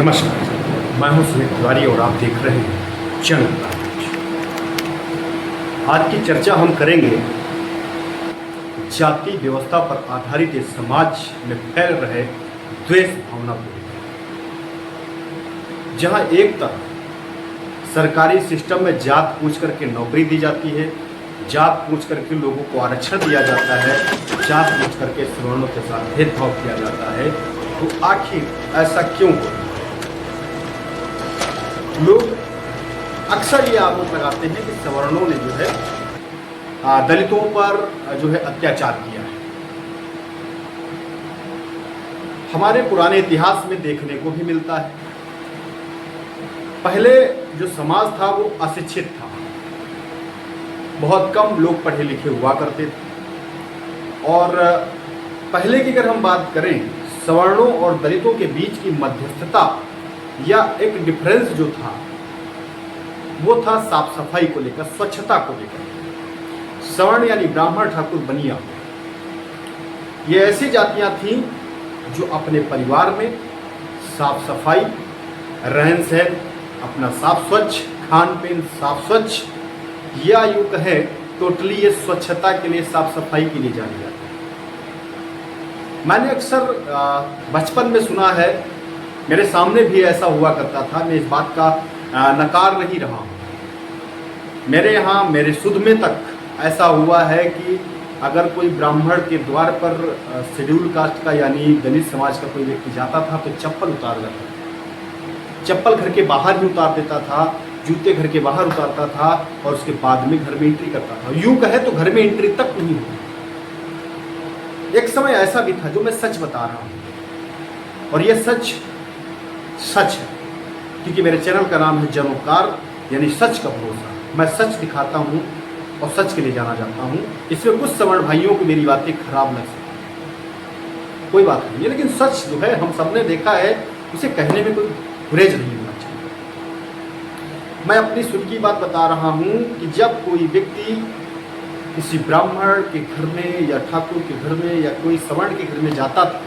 नमस्कार, मैं हूं सुमित तिवारी और आप देख रहे हैं चैनल। आज की चर्चा हम करेंगे जाति व्यवस्था पर आधारित इस समाज में फैल रहे द्वेष भावना को, जहां एक तरफ सरकारी सिस्टम में जात पूछ करके नौकरी दी जाती है, जात पूछ करके लोगों को आरक्षण दिया जाता है, जात पूछ करके सवर्णों के साथ भेदभाव किया जाता है, तो आखिर ऐसा क्यों हो? लोग अक्सर ये आरोप लगाते हैं कि सवर्णों ने जो है दलितों पर जो है अत्याचार किया है। हमारे पुराने इतिहास में देखने को भी मिलता है। पहले जो समाज था वो अशिक्षित था, बहुत कम लोग पढ़े लिखे हुआ करते थे। और पहले की अगर हम बात करें, सवर्णों और दलितों के बीच की मध्यस्थता या एक डिफरेंस जो था वो था साफ सफाई को लेकर, स्वच्छता को लेकर। सवर्ण यानी ब्राह्मण, ठाकुर, बनिया, ये ऐसी जातियां थीं जो अपने परिवार में साफ सफाई, रहन सहन अपना साफ स्वच्छ, खान पीन साफ स्वच्छ, या यूँ कहें टोटली ये स्वच्छता के लिए, साफ सफाई के लिए जानी जाती है। मैंने अक्सर बचपन में सुना है, मेरे सामने भी ऐसा हुआ करता था, मैं इस बात का नकार नहीं रहा हूँ। मेरे यहाँ, मेरे सुध में तक ऐसा हुआ है कि अगर कोई ब्राह्मण के द्वार पर शेड्यूल कास्ट का यानी दलित समाज का कोई व्यक्ति जाता था तो चप्पल उतार देता था, चप्पल घर के बाहर ही उतार देता था, जूते घर के बाहर उतारता था और उसके बाद में घर में एंट्री करता था। यूँ कहे तो घर में एंट्री तक नहीं हुई। एक समय ऐसा भी था, जो मैं सच बता रहा हूँ, और यह सच है, क्योंकि मेरे चैनल का नाम है जनोपकार यानी सच का भरोसा। मैं सच दिखाता हूँ और सच के लिए जाना जाता हूँ। इसमें कुछ सवर्ण भाइयों को मेरी बातें खराब लग सकती, कोई बात नहीं है, लेकिन सच जो है हम सबने देखा है, उसे कहने में कोई गुरेज नहीं होना चाहिए। मैं अपनी सुध की बात बता रहा हूँ कि जब कोई व्यक्ति किसी ब्राह्मण के घर में या ठाकुर के घर में या कोई सवर्ण के घर में जाता था,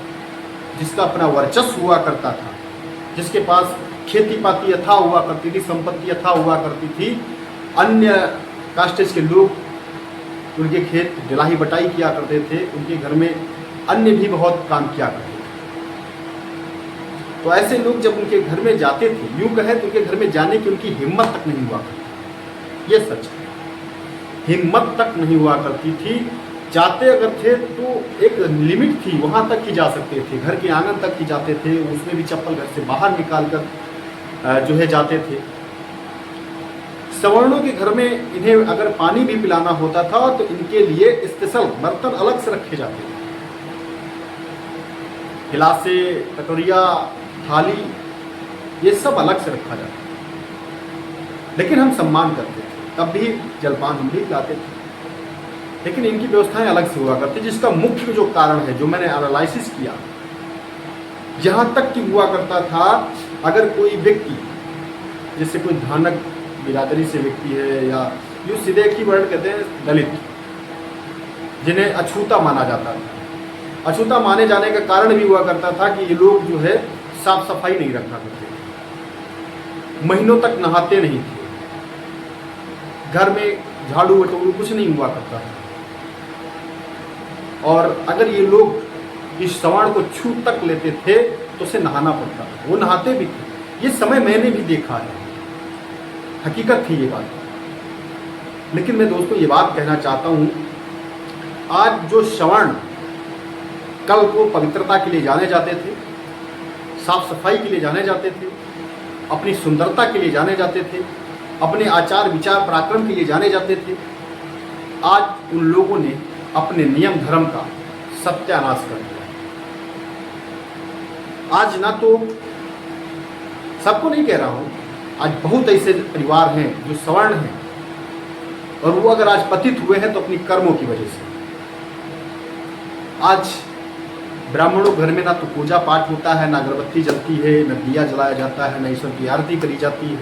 जिसका अपना वर्चस्व हुआ करता था, जिसके पास खेती पाती यथा हुआ करती थी, संपत्ति यथा हुआ करती थी, अन्य कास्टेज के लोग उनके खेत दिलाही बटाई किया करते थे, उनके घर में अन्य भी बहुत काम किया करते थे। तो ऐसे लोग जब उनके घर में जाते थे, यूँ कहे तो उनके घर में जाने की उनकी हिम्मत तक नहीं हुआ करती। ये सच है, हिम्मत तक नहीं हुआ करती थी। जाते अगर थे तो एक लिमिट थी, वहाँ तक ही जा सकते थे, घर के आंगन तक ही जाते थे, उसमें भी चप्पल घर से बाहर निकाल कर जो है जाते थे। सवर्णों के घर में इन्हें अगर पानी भी पिलाना होता था तो इनके लिए स्पेशल बर्तन अलग से रखे जाते थे, गिलासे, कटोरिया, थाली, ये सब अलग से रखा जाता था। लेकिन हम सम्मान करते थे, तब भी जलपान हम भी पिलाते थे, लेकिन इनकी व्यवस्थाएं अलग से हुआ करती, जिसका मुख्य जो कारण है, जो मैंने एनालिसिस किया, यहाँ तक कि हुआ करता था, अगर कोई व्यक्ति, जैसे कोई धानक बिरादरी से व्यक्ति है, या यूँ सीधे एक ही वर्ड कहते हैं दलित, जिन्हें अछूता माना जाता था। अछूता माने जाने का कारण भी हुआ करता था कि ये लोग जो है साफ सफाई नहीं रखा करते थे, महीनों तक नहाते नहीं थे, घर में झाड़ू वटोड़ू कुछ नहीं हुआ करता था। और अगर ये लोग इस सवर्ण को छू तक लेते थे तो उसे नहाना पड़ता था, वो नहाते भी थे। ये समय मैंने भी देखा है, हकीकत थी ये बात। लेकिन मैं दोस्तों ये बात कहना चाहता हूँ, आज जो सवर्ण कल को पवित्रता के लिए जाने जाते थे, साफ सफाई के लिए जाने जाते थे, अपनी सुंदरता के लिए जाने जाते थे, अपने आचार विचार पराक्रम के लिए जाने जाते थे, आज उन लोगों ने अपने नियम धर्म का सत्यानाश कर दिया। आज ना तो, सबको नहीं कह रहा हूँ, आज बहुत ऐसे परिवार हैं जो सवर्ण हैं, और वो अगर आज पतित हुए हैं तो अपनी कर्मों की वजह से। आज ब्राह्मणों घर में ना तो पूजा पाठ होता है, ना अगरबत्ती जलती है, ना दिया जलाया जाता है, ना ईश्वर की आरती करी जाती है,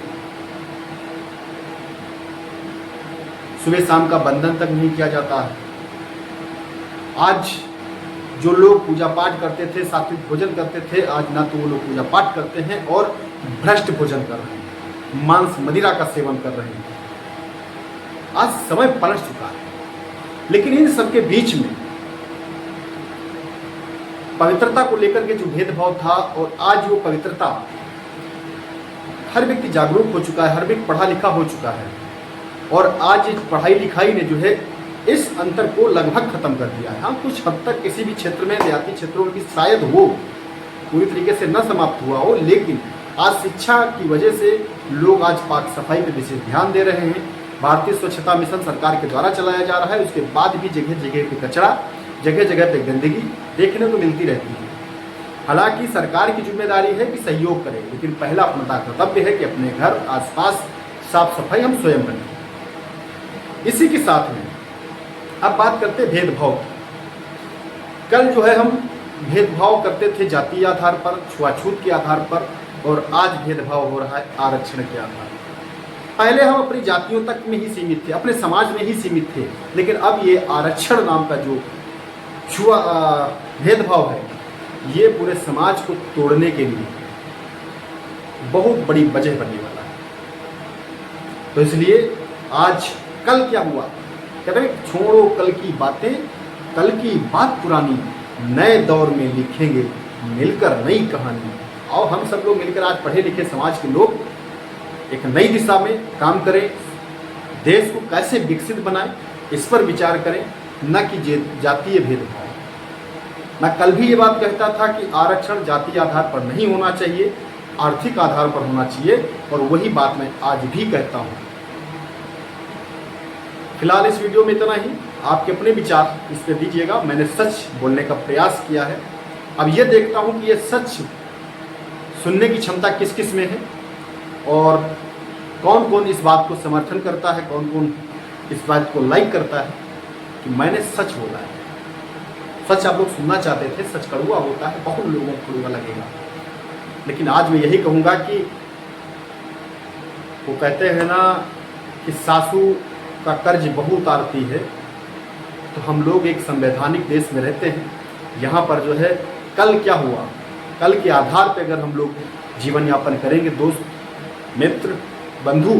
सुबह शाम का बंधन तक नहीं किया जाता है। आज जो लोग पूजा पाठ करते थे, सात्विक भोजन करते थे, आज ना तो वो लोग पूजा पाठ करते हैं और भ्रष्ट भोजन कर रहे हैं, मांस मदिरा का सेवन कर रहे हैं। आज समय पलट चुका है, लेकिन इन सबके बीच में पवित्रता को लेकर के जो भेदभाव था, और आज वो पवित्रता, हर व्यक्ति जागरूक हो चुका है, हर व्यक्ति पढ़ा लिखा हो चुका है, और आज इस पढ़ाई लिखाई ने जो है इस अंतर को लगभग खत्म कर दिया है। हाँ, कुछ हद तक किसी भी क्षेत्र में, देहाती क्षेत्रों में शायद हो, पूरी तरीके से न समाप्त हुआ हो, लेकिन आज शिक्षा की वजह से लोग आज पाक सफाई पर विशेष ध्यान दे रहे हैं। भारतीय स्वच्छता मिशन सरकार के द्वारा चलाया जा रहा है, उसके बाद भी जगह जगह पे कचरा, जगह जगह पे गंदगी देखने को मिलती रहती है। हालांकि सरकार की जिम्मेदारी है कि सहयोग करें, लेकिन पहला अपना कर्तव्य है कि अपने घर आसपास साफ सफाई हम स्वयं रखें। इसी के साथ में अब बात करते हैं भेदभाव की। कल जो है हम भेदभाव करते थे जातीय आधार पर, छुआछूत के आधार पर, और आज भेदभाव हो रहा है आरक्षण के आधार पर। पहले हम अपनी जातियों तक में ही सीमित थे, अपने समाज में ही सीमित थे, लेकिन अब ये आरक्षण नाम का जो भेदभाव है, ये पूरे समाज को तोड़ने के लिए बहुत बड़ी वजह बनने वाला है। तो इसलिए आज कल क्या हुआ, कहते हैं छोड़ो कल की बातें, कल की बात पुरानी, नए दौर में लिखेंगे मिलकर नई कहानी। और हम सब लोग मिलकर आज पढ़े लिखे समाज के लोग एक नई दिशा में काम करें, देश को कैसे विकसित बनाएं, इस पर विचार करें, न कि जातीय भेदभाव। मैं कल भी ये बात कहता था कि आरक्षण जातीय आधार पर नहीं होना चाहिए, आर्थिक आधार पर होना चाहिए, और वही बात मैं आज भी कहता हूँ। फिलहाल इस वीडियो में इतना ही। आपके अपने विचार इस पर दीजिएगा। मैंने सच बोलने का प्रयास किया है, अब ये देखता हूँ कि ये सच सुनने की क्षमता किस किस में है, और कौन कौन इस बात को समर्थन करता है, कौन कौन इस बात को लाइक करता है कि मैंने सच बोला है। सच आप लोग सुनना चाहते थे, सच कड़वा होता है, बहुत लोगों को कड़वा लगेगा, लेकिन आज मैं यही कहूँगा कि वो कहते हैं ना कि सासू का कर्ज बहू उतारती है, तो हम लोग एक संवैधानिक देश में रहते हैं। यहाँ पर जो है कल क्या हुआ, कल के आधार पर अगर हम लोग जीवन यापन करेंगे, दोस्त मित्र बंधु,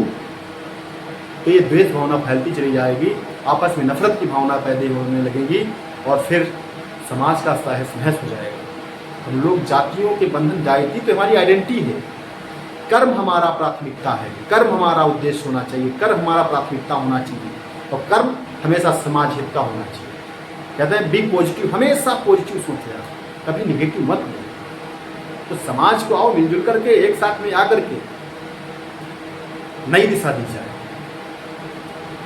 तो ये द्वेष भावना फैलती चली जाएगी, आपस में नफरत की भावना पैदा होने लगेगी, और फिर समाज का तहस नहस हो जाएगा। हम लोग जातियों के बंधन, जाति तो हमारी आइडेंटिटी है, कर्म हमारा प्राथमिकता है, कर्म हमारा उद्देश्य होना चाहिए, कर्म हमारा प्राथमिकता होना चाहिए, और कर्म हमेशा समाज हित का होना चाहिए। कहते हैं बी पॉजिटिव, हमेशा पॉजिटिव सोचना, कभी निगेटिव मत लो। तो समाज को आओ मिलजुल करके, एक साथ में आकर के नई दिशा दी जाए,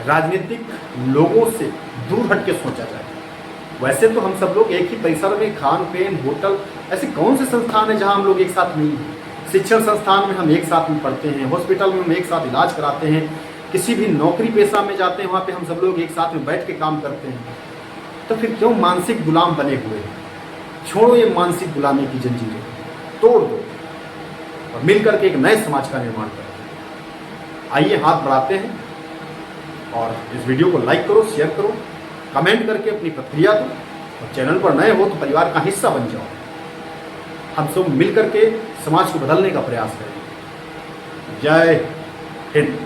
राजनीतिक लोगों से दूर हट के सोचा जाए। वैसे तो हम सब लोग एक ही परिसर में, खान पीन, होटल, ऐसे कौन से संस्थान है जहां हम लोग एक साथ नहीं हैं। शिक्षण संस्थान में हम एक साथ में पढ़ते हैं, हॉस्पिटल में हम एक साथ इलाज कराते हैं, किसी भी नौकरी पेशा में जाते हैं, वहाँ पे हम सब लोग एक साथ में बैठ के काम करते हैं। तो फिर क्यों मानसिक गुलाम बने हुए हैं? छोड़ो ये मानसिक गुलामी की जंजीरें, तोड़ दो और मिल करके एक नए समाज का निर्माण करो। आइए हाथ बढ़ाते हैं, और इस वीडियो को लाइक करो, शेयर करो, कमेंट करके अपनी प्रतिक्रिया दो, और चैनल पर नए हो तो परिवार का हिस्सा बन जाओ। हम सब मिल करके समाज को बदलने का प्रयास करें। जय हिंद।